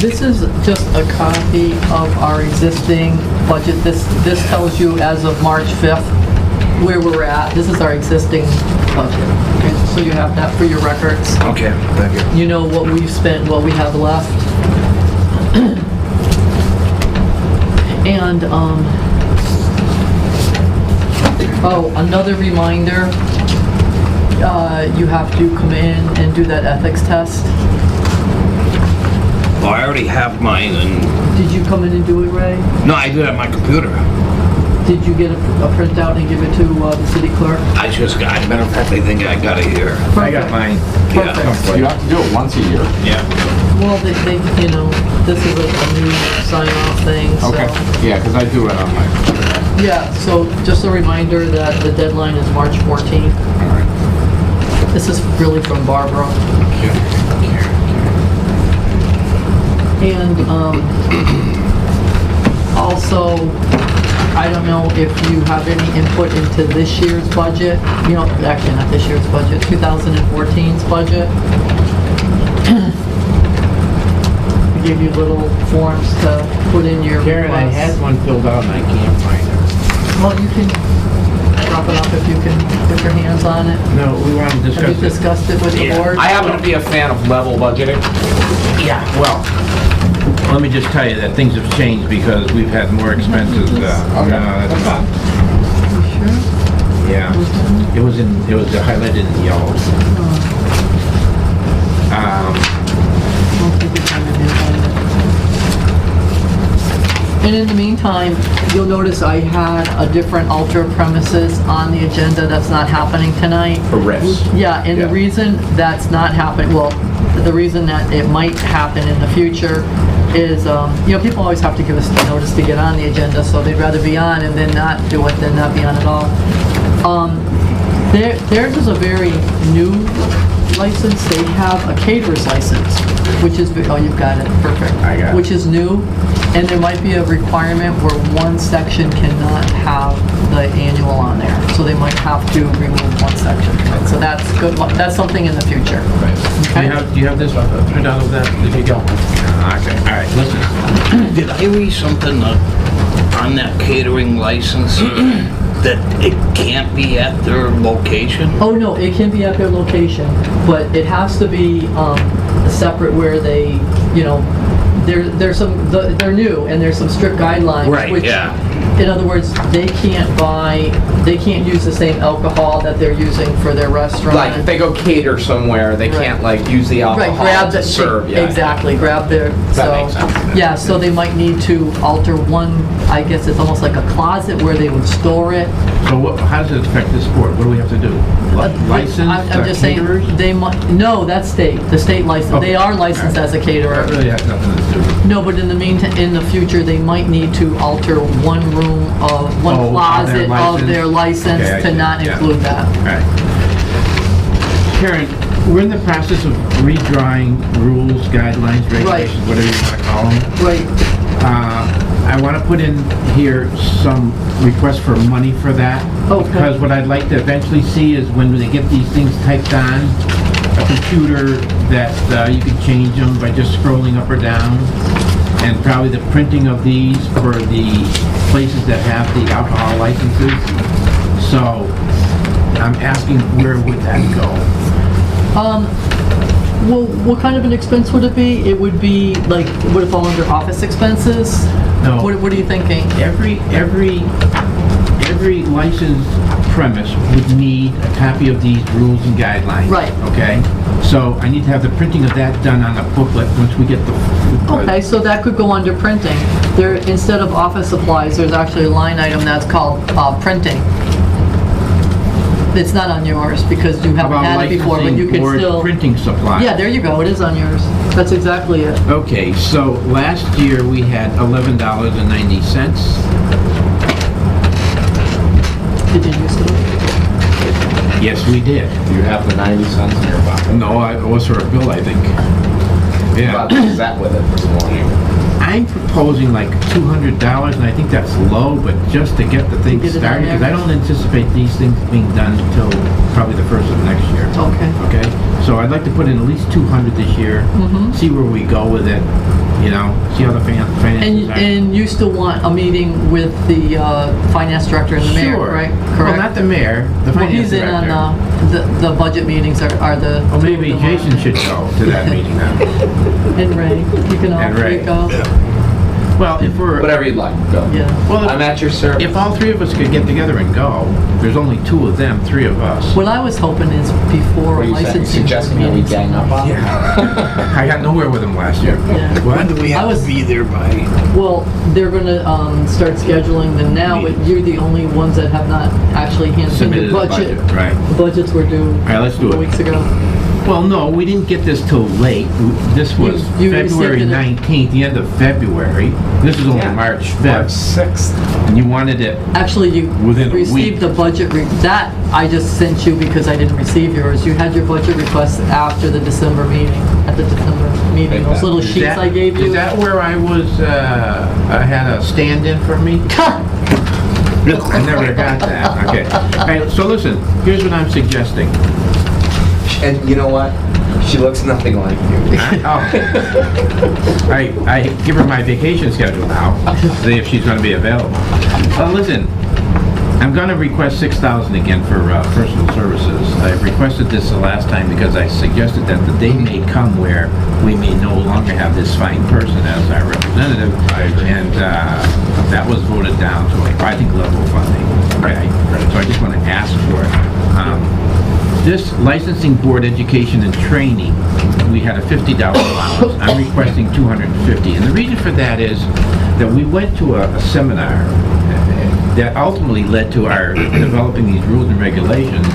This is just a copy of our existing budget. This tells you as of March 5th where we're at. This is our existing budget. Okay, so you have that for your records. Okay, thank you. You know what we've spent, what we have left. And, oh, another reminder, you have to come in and do that ethics test. Well, I already have mine, and, Did you come in and do it, Ray? no, I did it on my computer. Did you get a printout and give it to the city clerk? I just got, matter of fact, I think I got it here. I got mine. Perfect. You have to do it once a year. Yeah. Well, they, you know, this is a new sign-off thing, so. Okay. Yeah, because I do it on my. Yeah, so just a reminder that the deadline is March 14th. All right. This is really from Barbara. And also, I don't know if you have any input into this year's budget, you know, actually not this year's budget, 2014's budget. We gave you little forms to put in your Karen, I had requests. one filled out and I can't find it. Well, you can drop it off if you can put your hands on it. No, we want to Have discuss you it. discussed it with the board? I happen to be a fan of level budgeting. Yeah, well, let me just tell you that things have changed because we've had more expenses. That's about, You sure? yeah. It was highlighted in yellow. We'll take your time and find it. And in the meantime, you'll notice I had a different alter premises on the agenda that's not happening tonight. For refs. Yeah, and the Yeah. reason that's not happening, well, the reason that it might happen in the future is, you know, people always have to give us the notice to get on the agenda, so they'd rather be on and then not do it than not be on at all. Theirs is a very new license. They have a caterer's license, which is, oh, you've got it, perfect. I got it. Which is new, and there might be a requirement where one section cannot have the annual on there. So they might have to remove one section. So that's good, that's something in the future. Do you have this printout of that? Did you go? Okay, all right, listen. Did I read something on that catering license that it can't be at their location? Oh, no, it can be at their location, but it has to be separate where they, you know, there's some, they're new and there's some strict guidelines. Right, which, yeah. In other words, they can't use the same alcohol that they're using for their restaurant. Like, if they go cater somewhere, they Right. can't, like, use the Right, alcohol grab to the, serve, yeah. exactly, grab their, That so, makes sense. yeah, so they might need to alter one, I guess it's almost like a closet where they would store it. So how does it affect this board? What do we have to do? License I'm just saying, caterers? they might, no, that's the state license, they are licensed as a caterer. That really has nothing to do with. No, but in the meantime, in the future, they might need to alter one room of, one Oh, of closet their of license? their license Okay, I to see, not yeah. include that. All right. Karen, we're in the process of redrawing rules, guidelines, regulations, whatever you want to call them. Right, I want to put in here some requests for money for that. Okay. Because what I'd like to eventually see is when they get these things typed on, a computer that you can change them by just scrolling up or down. And probably the printing of these for the places that have the alcohol licenses. So I'm asking, where would that go? well, what kind of an expense would it be? It would be, like, would it fall under office expenses? No. What are you thinking? Every licensed premise would need a copy of these rules and guidelines. Right. Okay? So I need to have the printing of that done on a booklet once we get the... Okay, so that could go under printing. There, instead of office supplies, there's actually a line item that's called printing. It's not on yours because you haven't About had it before, but you licensing could or still... printing supplies. Yeah, there you go, it is on yours. That's exactly it. Okay, so last year we had $11.90. Did you use it? Yes, we did. You have the 90 cents in your pocket. No, it was for a bill, I think. Yeah. About that with it this morning. I'm proposing like $200, and I think that's low, but just to get the thing Get it on started, there? because I don't anticipate these things being done until probably the first of next year. Okay. Okay? So I'd like to put in at least 200 this year, see where we go with it, you know, see how the finances are. And you still want a meeting with the finance director and the mayor, Sure. right? Well, Correct? not the mayor, the Well, finance he's in director. on the budget meetings are the... Well, maybe two of them Jason should go to that meeting then. are. And Ray, you can all And three Ray. go. Well, if we're, Whatever you'd like, go. Yeah. well, I'm at your service. if all three of us could get together and go, there's only two of them, three of us. What I was hoping is before What are you saying? licensing. Suggesting that we meetings. gang up on? Yeah. I got nowhere with them last year. Yeah. What? do we I was- be there by? Well, they're gonna start scheduling them now, but you're the only ones that have not actually handed in Submitted the a budget. budget, right. The budgets were due right, let's do it. weeks ago. Well, no, we didn't get this till late. This was You February received it- 19th, the end of February. This is only Yeah. March March 5th, 6th. and you wanted it Actually, you Within a week. received the budget, that I just sent you because I didn't receive yours. You had your budget requests after the December meeting, at the December meeting, those little Is sheets that- I gave you. Is that where I was, I had a stand-in for me? I never got that, okay. All right, so listen, here's what I'm suggesting. And you know what? She looks nothing like you. I give her my vacation schedule now, see if she's gonna be available. Listen, I'm gonna request $6,000 again for personal services. I requested this the last time because I suggested that the day may come where we may no longer have this fine person as our representative. And that was voted down to, I think, level funding, okay? So I just wanna ask for it. This licensing board education and training, we had a $50 allowance. I'm requesting $250. And the reason for that is that we went to a seminar that ultimately led to our developing these rules and regulations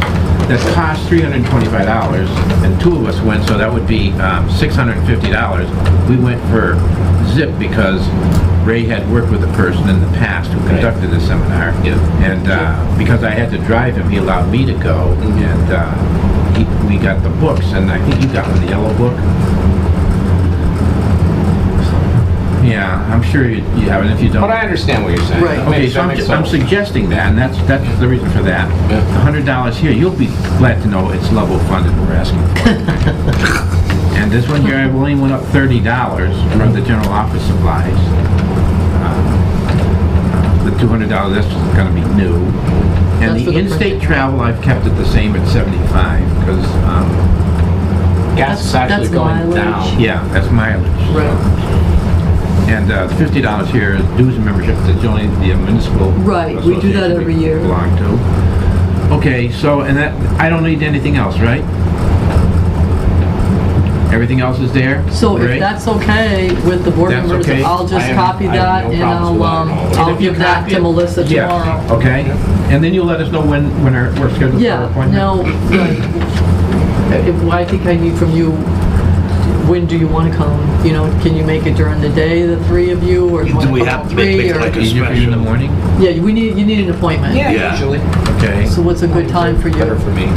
that cost $325, and two of us went, so that would be $650. We went for zip because Ray had worked with a person in the past who conducted the seminar. And because I had to drive him, he allowed me to go, and we got the books, and I think you got one, the yellow book. Yeah, I'm sure you have it if you don't. But I understand what you're saying. Right. Okay, so I'm suggesting that, and that's the reason for that. Yeah. $100 here, you'll be glad to know it's level funded we're asking for. And this one here, I only went up $30 for the general office supplies. The $200, that's just gonna be new. And That's for the the in-state printing. travel, I've kept it the same at 75, because, Gas is actually That's going mileage. down. yeah, that's mileage. Right. And the $50 here is dues and membership to join the municipal Right, we do that association every we year. belong to. Okay, so, and that, I don't need anything else, right? Everything else is there? So if Ray? that's okay with the board That's members, okay. I'll just I have- copy I have that no and problems with that at all. I'll And if you give that copy to it- Melissa Yeah, tomorrow. okay? And then you'll let us know when we're scheduled for our Yeah, appointment? now, right. I think I need from you, when do you want to come? You know, can you make it during the day, the three of you, or do you want Do we to come have at to make 3? or- like a Easier for you in the morning? Yeah, you need an appointment. Yeah, Yeah. usually. Okay. So what's a good time for Better you? for me.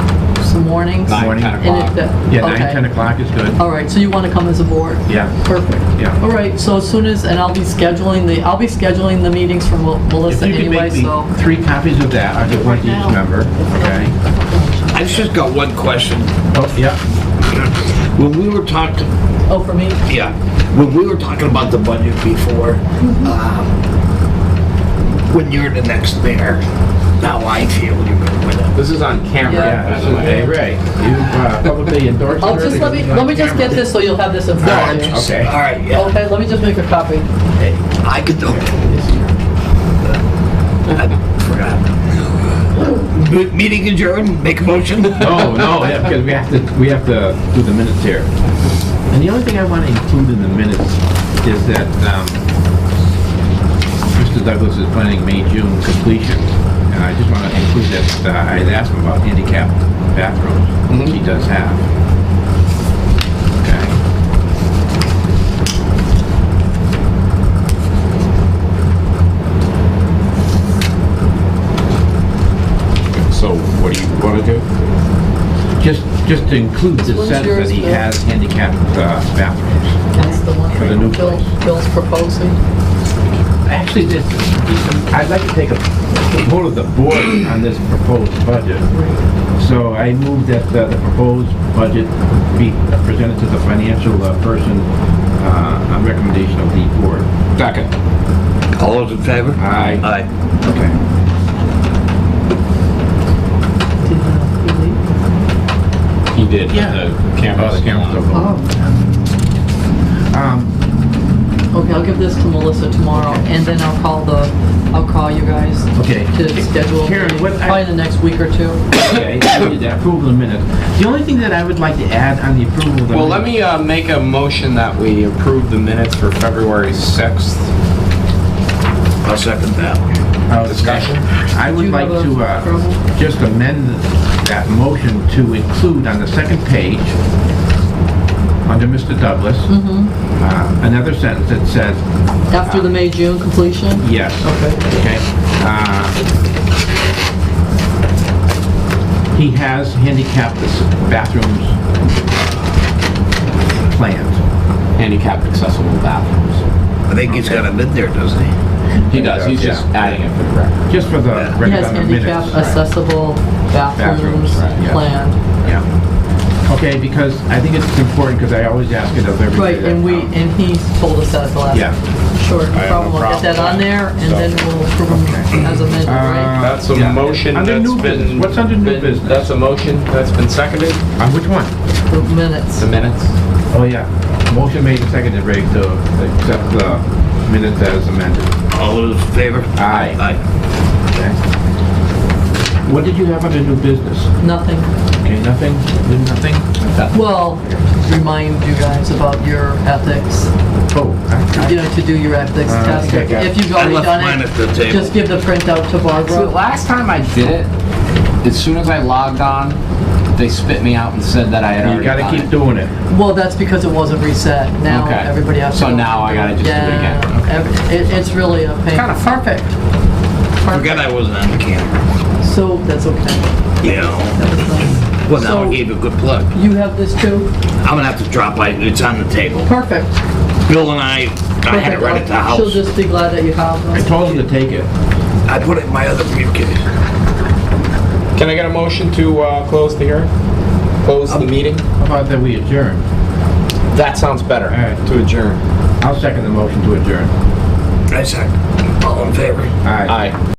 Some mornings? 9, Morning. 10 And o'clock. if that- Yeah, 9, okay. 10 o'clock is good. All right, so you want to come as a board? Yeah, Perfect. yeah. All right, so as soon as, and I'll be scheduling the meetings for Melissa If you could anyway, make me so. 3 copies of that, I'll give one to Now. each member, okay? I just got one question. Oh, yeah. When we were talking, Oh, for me? yeah, when we were talking about the budget before, when you're the next mayor, now I feel you're gonna win it. This is on camera. Yeah. by the way. Hey, Ray, you've publicly endorsed I'll her just, because it's on let me just get camera. this so you'll have this in front of you. Okay. All right, yeah, Okay, let me just make a copy. I could do it. I forgot. Meeting adjourned, make a motion? No, yeah, because we have to do the minutes here. And the only thing I want to include in the minutes is that Mr. Douglas is planning May, June completion. And I just want to include that I had asked him about handicapped bathrooms, which he does have. Okay. So what do you want to do? Just to include the one's sense yours, that he Bill. has handicapped bathrooms. That's the one For the new Bill- place. Bill's proposing. Actually, I'd like to take a vote of the board on this proposed budget. So I move that the proposed budget be presented to the financial person on recommendation of the board. Second. All those in favor? Aye. Aye. Okay. Did you leave? He did. Yeah. The camera's Oh, the camera's on. still going. Okay, I'll give this to Melissa tomorrow, and then I'll call you guys Okay. to schedule, Karen, what I- probably the next week or two. Okay, the approval of the minutes. The only thing that I would like to add on the approval of the minutes. Well, let me make a motion that we approve the minutes for February 6th. I'll second that. Discussion? I Do would you like have to a approval? just amend that motion to include on the second page, under Mr. Douglas, another sentence that says, After the May-June completion? yes. Okay. He has handicapped bathrooms planned. Handicapped accessible bathrooms. I think he's got it in there, doesn't he? He does, he's just Yeah. adding it for the record. Just for the Yeah. He record has on the minutes. handicapped accessible bathrooms Bathrooms, right, yes. planned. Yeah. Okay, because I think it's important, because I always ask it of everybody. Right, and he told us that at the last. Yeah. Sure, no have no problem, we'll get that problem on with there, and So- then we'll approve them as amended, right? That's a Yeah. motion Under that's new been... business. What's under new been- business? That's a motion that's been seconded, On which one? The minutes. the minutes. Oh, yeah. Motion made and seconded, Ray, to accept the minutes as amended. All those in favor? Aye. Aye. Okay. What did you have under new business? Nothing. Okay, nothing? Did nothing? Well, remind you guys about your ethics, Oh, you know, to do your ethics test. okay, got it. If you've I already left done mine it, at the table. just give the printout to So the Barbara. last time I did it, as soon as I logged on, they spit me out and said that I had you already gotta done keep it. doing it. Well, that's because it wasn't reset. Now, Okay. everybody has to. So go now I through gotta just do it again. Yeah, Okay. it's really a pain. Kinda fun. Perfect. Forget I wasn't on the camera. So, that's okay. You know. That was nice. Well, now So- I gave you a good plug. You have this too? I'm gonna have to drop by, it's on the table. Perfect. Bill and I had it right at the house. She'll just be glad that you have I them. told him to take it. I put it in my other briefcase. Can I get a motion to close the hearing? Close the meeting? How about that we adjourn? That sounds better, All right. to adjourn. I'll second the motion to adjourn. I second. All in favor? Aye. Aye.